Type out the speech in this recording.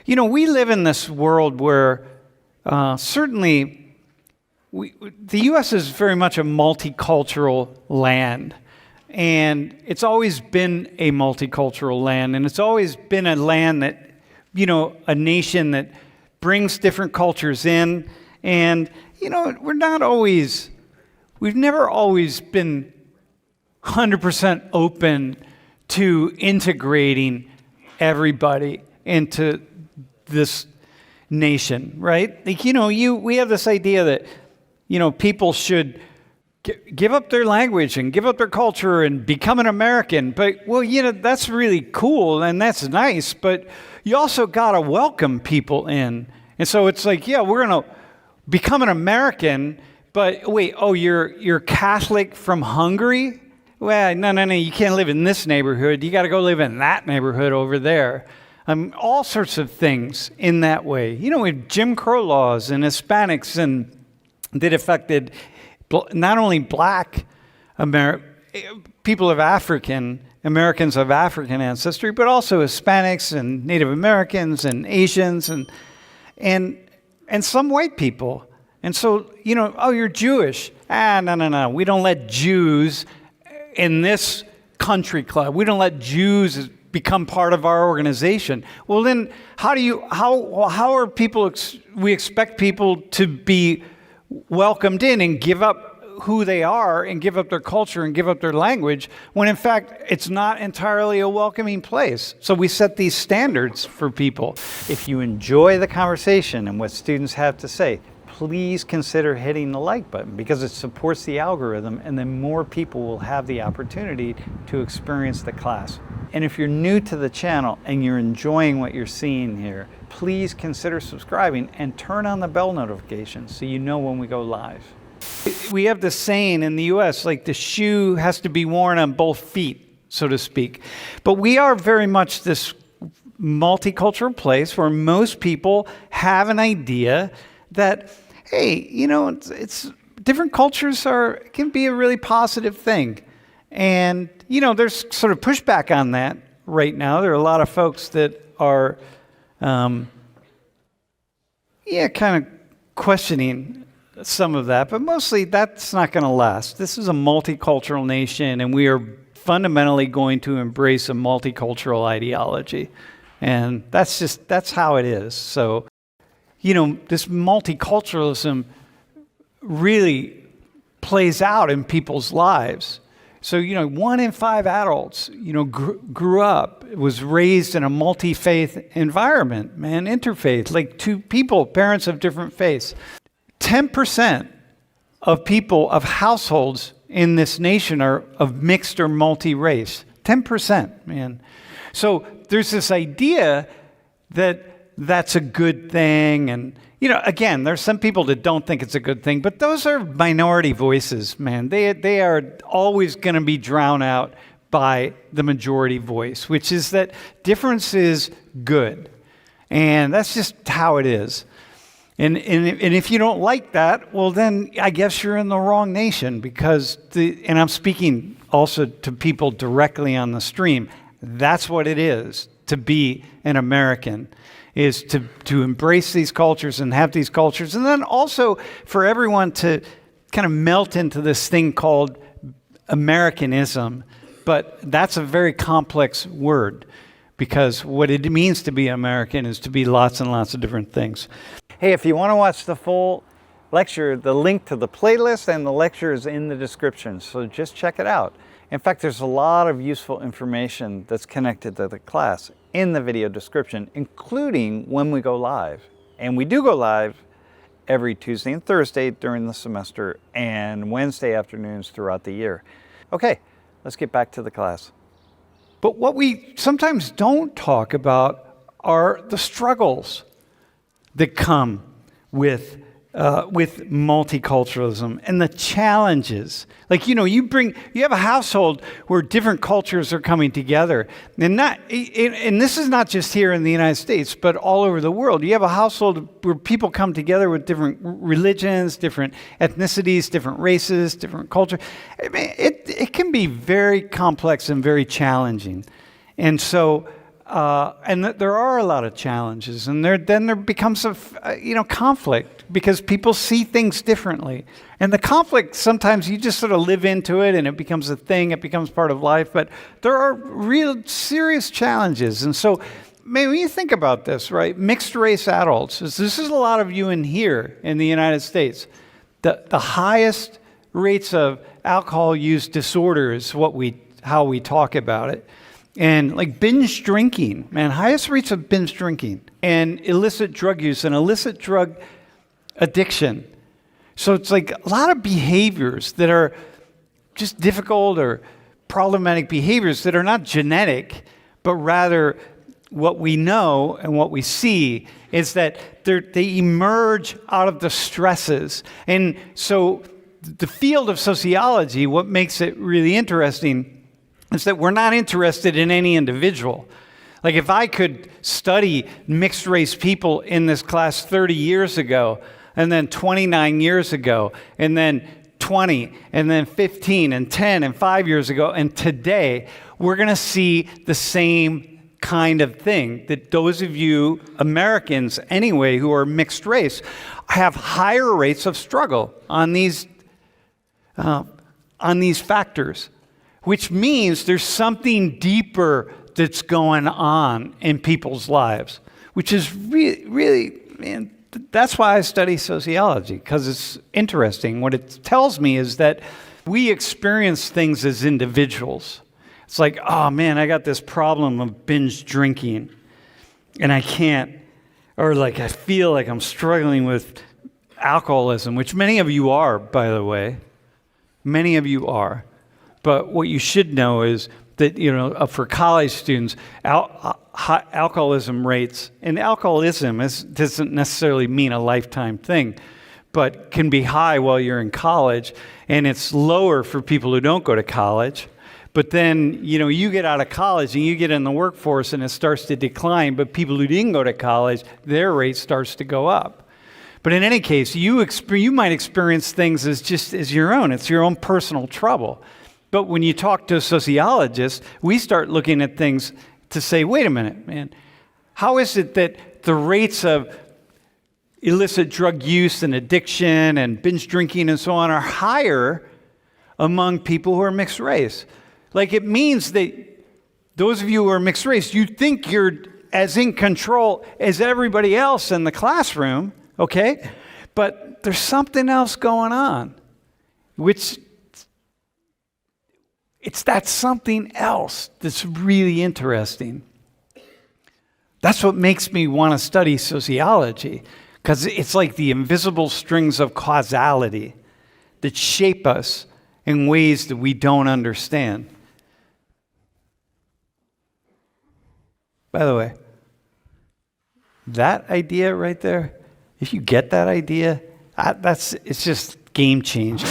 we live in this world where certainly the U.S. is very much a multicultural land. And it's always been a multicultural land. And it's always been a land that, a nation that brings different cultures in. And, we've never always been 100% open to integrating everybody into this nation, right? We have this idea that, people should give up their language and give up their culture and become an American. But, that's really cool and that's nice, but you also got to welcome people in. And so it's like, we're going to become an American, but wait, you're Catholic from Hungary? Well, no, you can't live in this neighborhood. You got to go live in that neighborhood over there. All sorts of things in that way. With Jim Crow laws and Hispanics and that affected not only black people of Americans of African ancestry, but also Hispanics and Native Americans and Asians and some white people. And so, you're Jewish. No. We don't let Jews in this country club. We don't let Jews become part of our organization. Well, then how are people, we expect people to be welcomed in and give up who they are and give up their culture and give up their language when in fact it's not entirely a welcoming place. So we set these standards for people. If you enjoy the conversation and what students have to say, please consider hitting the like button because it supports the algorithm and then more people will have the opportunity to experience the class. And if you're new to the channel and you're enjoying what you're seeing here, please consider subscribing and turn on the bell notifications so you know when we go live. We have this saying in the US, like the shoe has to be worn on both feet, so to speak. But we are very much this multicultural place where most people have an idea that, hey, it's different cultures can be a really positive thing. And, there's sort of pushback on that right now. There are a lot of folks that are, kind of questioning some of that, but mostly that's not going to last. This is a multicultural nation, and we are fundamentally going to embrace a multicultural ideology. And that's how it is. So, this multiculturalism really plays out in people's lives. So, 1 in 5 adults, grew up, was raised in a multi-faith environment, interfaith, like two people, parents of different faiths. 10% of people, of households in this nation are of mixed or multi-race. 10%, man. So there's this idea that that's a good thing. And, again, there's some people that don't think it's a good thing, but those are minority voices, man. They are always going to be drowned out by the majority voice, which is that difference is good. And that's just how it is. And if you don't like that, well, then I guess you're in the wrong nation because, and I'm speaking also to people directly on the stream, that's what it is to be an American, is to embrace these cultures and have these cultures. And then also for everyone to kind of melt into this thing called Americanism. But that's a very complex word because what it means to be American is to be lots and lots of different things. Hey, if you want to watch the full lecture, the link to the playlist and the lecture is in the description, so just check it out. In fact, there's a lot of useful information that's connected to the class in the video description, including when we go live. And we do go live every Tuesday and Thursday during the semester and Wednesday afternoons throughout the year. Okay, let's get back to the class. But what we sometimes don't talk about are the struggles that come with multiculturalism and the challenges. Like, you have a household where different cultures are coming together. And this is not just here in the United States, but all over the world. You have a household where people come together with different religions, different ethnicities, different races, different culture. It can be very complex and very challenging. And so And there are a lot of challenges, and then there becomes a conflict because people see things differently. And the conflict, sometimes you just sort of live into it and it becomes a thing, it becomes part of life, but there are real serious challenges. And so maybe when you think about this, right, mixed race adults, this is a lot of you in here in the United States. The highest rates of alcohol use disorder is how we talk about it. And like binge drinking, man, highest rates of binge drinking and illicit drug use and illicit drug addiction. So it's like a lot of behaviors that are just difficult or problematic behaviors that are not genetic, but rather what we know and what we see is that they emerge out of the stresses. And so the field of sociology, what makes it really interesting is that we're not interested in any individual. Like if I could study mixed race people in this class 30 years ago, and then 29 years ago, and then 20, and then 15, and 10, and 5 years ago, and today, we're going to see the same kind of thing, that those of you Americans anyway who are mixed race have higher rates of struggle on these factors, which means there's something deeper that's going on in people's lives, which is really, man, that's why I study sociology, because it's interesting. What it tells me is that we experience things as individuals. It's like, oh man, I got this problem of binge drinking, and I can't, or like I feel like I'm struggling with alcoholism, which many of you are, by the way. Many of you are. But what you should know is that, for college students, alcoholism rates, and alcoholism doesn't necessarily mean a lifetime thing, but can be high while you're in college, and it's lower for people who don't go to college. But then, you get out of college and you get in the workforce and it starts to decline, but people who didn't go to college, their rate starts to go up. But in any case, you might experience things as your own. It's your own personal trouble. But when you talk to a sociologist, we start looking at things to say, wait a minute, man, how is it that the rates of illicit drug use and addiction and binge drinking and so on are higher among people who are mixed race? Like it means that those of you who are mixed race, you think you're as in control as everybody else in the classroom, okay? But there's something else going on, which it's that something else that's really interesting. That's what makes me want to study sociology, because it's like the invisible strings of causality that shape us in ways that we don't understand. By the way, that idea right there, if you get that idea, it's just game changing.